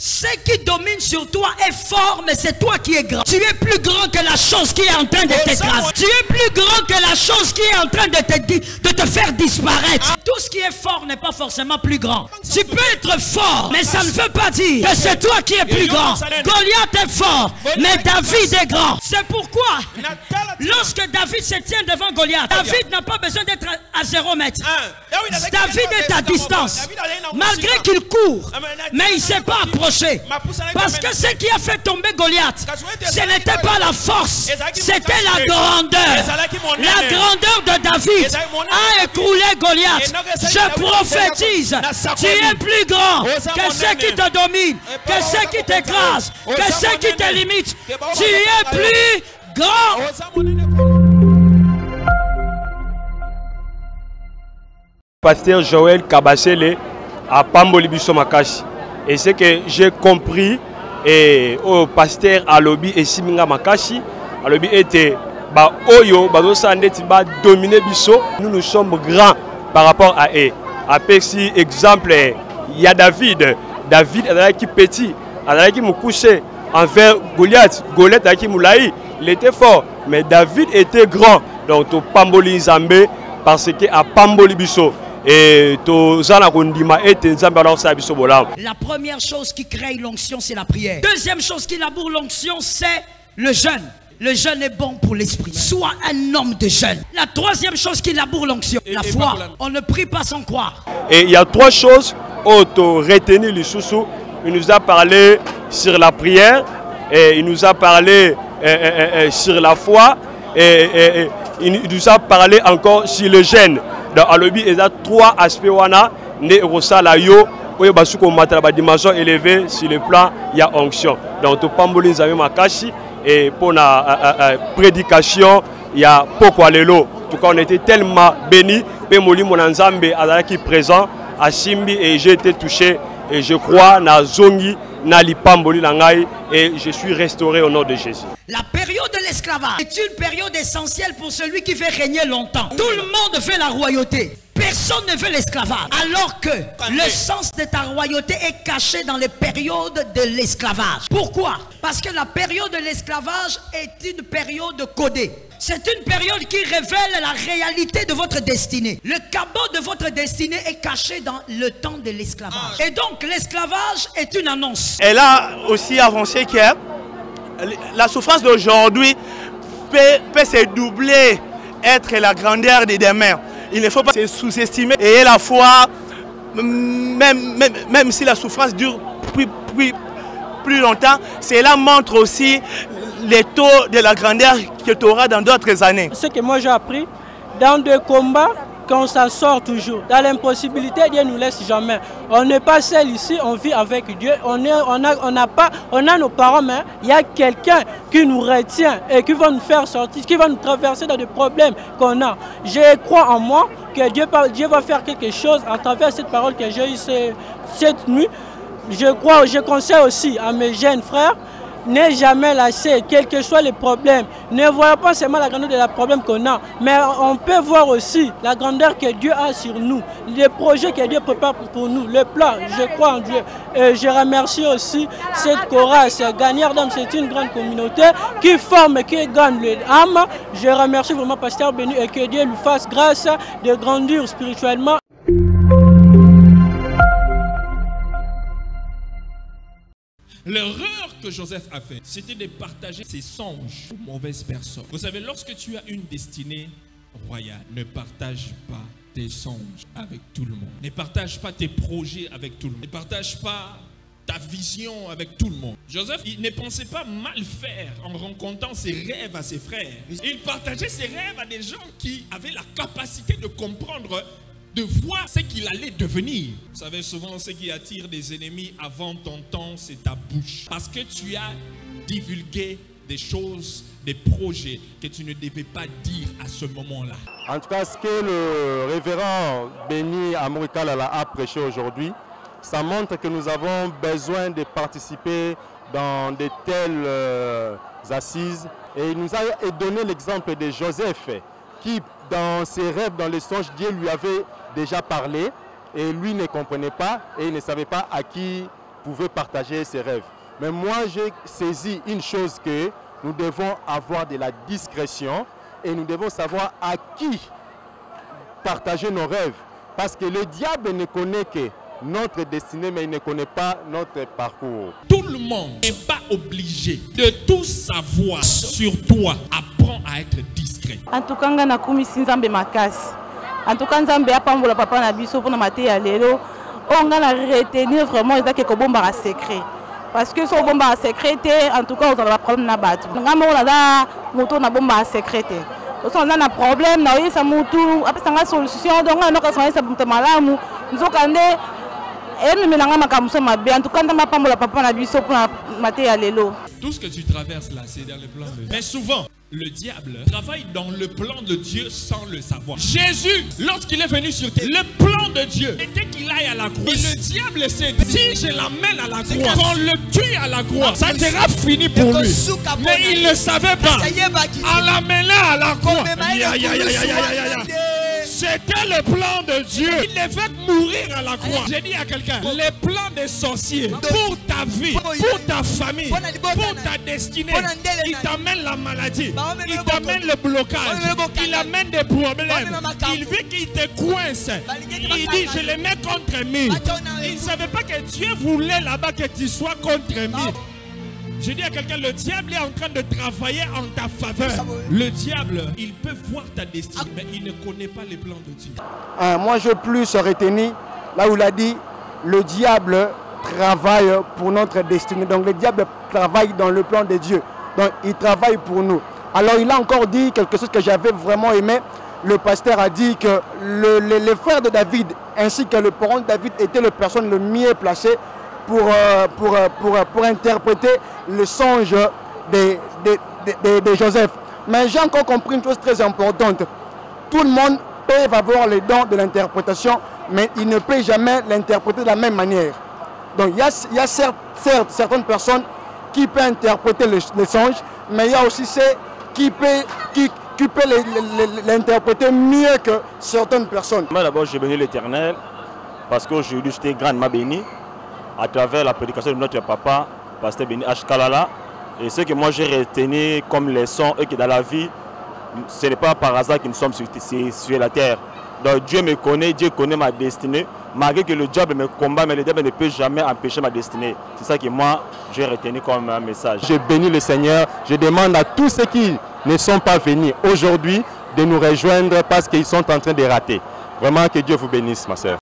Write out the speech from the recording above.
Ce qui domine sur toi est fort, mais c'est toi qui es grand. Tu es plus grand que la chose qui est en train de t'écraser. Tu es plus grand que la chose qui est en train de te faire disparaître. Tout ce qui est fort n'est pas forcément plus grand. Tu peux être fort, mais ça ne veut pas dire que c'est toi qui es plus grand. Goliath est fort, mais David est grand. C'est pourquoi, lorsque David se tient devant Goliath, David n'a pas besoin d'être à 0 mètre. David est à distance. Malgré qu'il court, mais il ne s'est pas approché. Parce que ce qui a fait tomber Goliath, ce n'était pas la force, c'était la grandeur. La grandeur de David a écroulé Goliath. Je prophétise, tu es plus grand que ceux qui te dominent, que ceux qui t'écrasent, que ceux qui te limitent. Tu es plus grand. Pasteur Joël Kabasele à Pamboli Biso Makashi. Et c'est que j'ai compris et au pasteur Alobi et Siminga Makashi, Alobi était ba oyo bazosa ndeti ba dominer biso. Nous sommes grands par rapport à eux. Après si exemple il y a David qui petit, qui m'a couché envers Goliath, Goliath qui moulaï, il était fort, mais David était grand. Donc to Pamboli Nzambe parce que à Pamboli Biso. La première chose qui crée l'onction, c'est la prière. Deuxième chose qui laboure l'onction, c'est le jeûne. Le jeûne est bon pour l'esprit. Sois un homme de jeûne. La troisième chose qui laboure l'onction, la foi. On ne prie pas sans croire. Et il y a trois choses auto retenir les sous. Il nous a parlé sur la prière, et il nous a parlé sur la foi, et il nous a parlé encore sur le jeûne. Donc, il y a trois aspects ne rosala yo oyo basuko matala ba dimension élevée sur le plan il y a onction. Donc to pamboli nzambe makashi et pour la prédication il y a poko lelo. En tout cas on était tellement bénis pe molimo na nzambe azalaki présent à Simbi et j'ai été touché et je crois na zongi na lipamboli na ngai et je suis restauré au nom de Jésus. La période de l'esclavage est une période essentielle pour celui qui veut régner longtemps. Tout le monde veut la royauté. Personne ne veut l'esclavage. Alors que le sens de ta royauté est caché dans les périodes de l'esclavage. Pourquoi? Parce que la période de l'esclavage est une période codée. C'est une période qui révèle la réalité de votre destinée. Le cabot de votre destinée est caché dans le temps de l'esclavage. Et donc l'esclavage est une annonce. Elle a aussi avancé que la souffrance d'aujourd'hui peut se doubler, être la grandeur de demain. Il ne faut pas se sous-estimer et la foi, même si la souffrance dure plus longtemps, cela montre aussi les taux de la grandeur que tu auras dans d'autres années. Ce que moi j'ai appris, dans des combats, qu'on s'en sort toujours. Dans l'impossibilité, Dieu ne nous laisse jamais. On n'est pas seul ici, on vit avec Dieu. On a nos parents, mais il y a quelqu'un qui nous retient et qui va nous faire sortir, qui va nous traverser dans des problèmes qu'on a. Je crois en moi que Dieu va faire quelque chose à travers cette parole que j'ai eue cette nuit. Je conseille aussi à mes jeunes frères, ne jamais lâcher, quels que soient les problèmes. Ne voyons pas seulement la grandeur de la problème qu'on a, mais on peut voir aussi la grandeur que Dieu a sur nous, les projets que Dieu prépare pour nous, le plan. Je crois en Dieu. Et je remercie aussi cette chorale, Gagneur d'âme, c'est une grande communauté qui forme, qui gagne l'âme. Je remercie vraiment Pasteur Béni et que Dieu lui fasse grâce de grandir spirituellement. L'erreur que Joseph a faite, c'était de partager ses songes aux mauvaises personnes. Vous savez, lorsque tu as une destinée royale, ne partage pas tes songes avec tout le monde. Ne partage pas tes projets avec tout le monde. Ne partage pas ta vision avec tout le monde. Joseph, il ne pensait pas mal faire en rencontrant ses rêves à ses frères. Il partageait ses rêves à des gens qui avaient la capacité de comprendre, de voir ce qu'il allait devenir. Vous savez, souvent ce qui attire des ennemis avant ton temps, c'est ta bouche. Parce que tu as divulgué des choses, des projets que tu ne devais pas dire à ce moment-là. En tout cas, ce que le révérend Béni Amorikalala a prêché aujourd'hui, ça montre que nous avons besoin de participer dans de telles assises. Et il nous a donné l'exemple de Joseph, qui dans ses rêves, dans les songes, Dieu lui avait déjà parlé et lui ne comprenait pas et il ne savait pas à qui pouvait partager ses rêves. Mais moi, j'ai saisi une chose que nous devons avoir de la discrétion et nous devons savoir à qui partager nos rêves. Parce que le diable ne connaît que notre destinée, mais il ne connaît pas notre parcours. Tout le monde n'est pas obligé de tout savoir sur toi. Apprends à être discret. En tout cas, on a commis Nzambe makasi. En tout cas, Nzambe a pas la papa na biso pour na maté ya lelo. On a retenir vraiment ça que bomba a secret. Parce que si bomba a secret, en tout cas, on a un problème na batu. On a moto na bomba a secret. On a un problème, na oui ça moto, après ça a solution. Donc on a ka ça ça malamu. Nzokande en tout cas, tout ce que tu traverses là, c'est dans le plan de Dieu. Mais souvent, le diable travaille dans le plan de Dieu sans le savoir. Jésus, lorsqu'il est venu sur terre, le plan de Dieu était qu'il aille à la croix. Et le diable s'est dit, si je l'amène à la croix, qu'on le tue à la croix, ça sera fini pour lui. Mais il ne savait pas. En l'amenant à la croix, c'était le plan de Dieu. Il devait mourir à la croix. J'ai dit à quelqu'un, les plans des sorciers pour ta vie, pour ta famille, pour ta destinée, il t'amène la maladie, il t'amène le blocage, il amène des problèmes, il veut qu'il te coince. Il dit, je les mets contre mille. Il ne savait pas que Dieu voulait là-bas que tu sois contre mille. Je dis à quelqu'un, le diable est en train de travailler en ta faveur. Le diable, il peut voir ta destinée, mais il ne connaît pas les plans de Dieu. Moi, je veux plus retenir là où il a dit, le diable travaille pour notre destinée. Donc le diable travaille dans le plan de Dieu. Donc il travaille pour nous. Alors il a encore dit quelque chose que j'avais vraiment aimé. Le pasteur a dit que les frères de David ainsi que le parent de David étaient les personnes les mieux placées pour interpréter le songe de Joseph. Mais j'ai encore compris une chose très importante. Tout le monde peut avoir le don de l'interprétation, mais il ne peut jamais l'interpréter de la même manière. Donc il y a certes certaines personnes qui peuvent interpréter les songes, mais il y a aussi ceux qui peuvent l'interpréter mieux que certaines personnes. Moi d'abord je bénis l'Éternel parce qu'aujourd'hui j'étais grandement béni à travers la prédication de notre papa, pasteur Béni H. Kalala. Et ce que moi j'ai retenu comme leçon et que dans la vie, ce n'est pas par hasard que nous sommes sur la terre. Donc Dieu me connaît, Dieu connaît ma destinée. Malgré que le diable me combat, mais le diable ne peut jamais empêcher ma destinée. C'est ça que moi j'ai retenu comme un message. Je bénis le Seigneur. Je demande à tous ceux qui ne sont pas venus aujourd'hui de nous rejoindre parce qu'ils sont en train de rater. Vraiment que Dieu vous bénisse, ma sœur.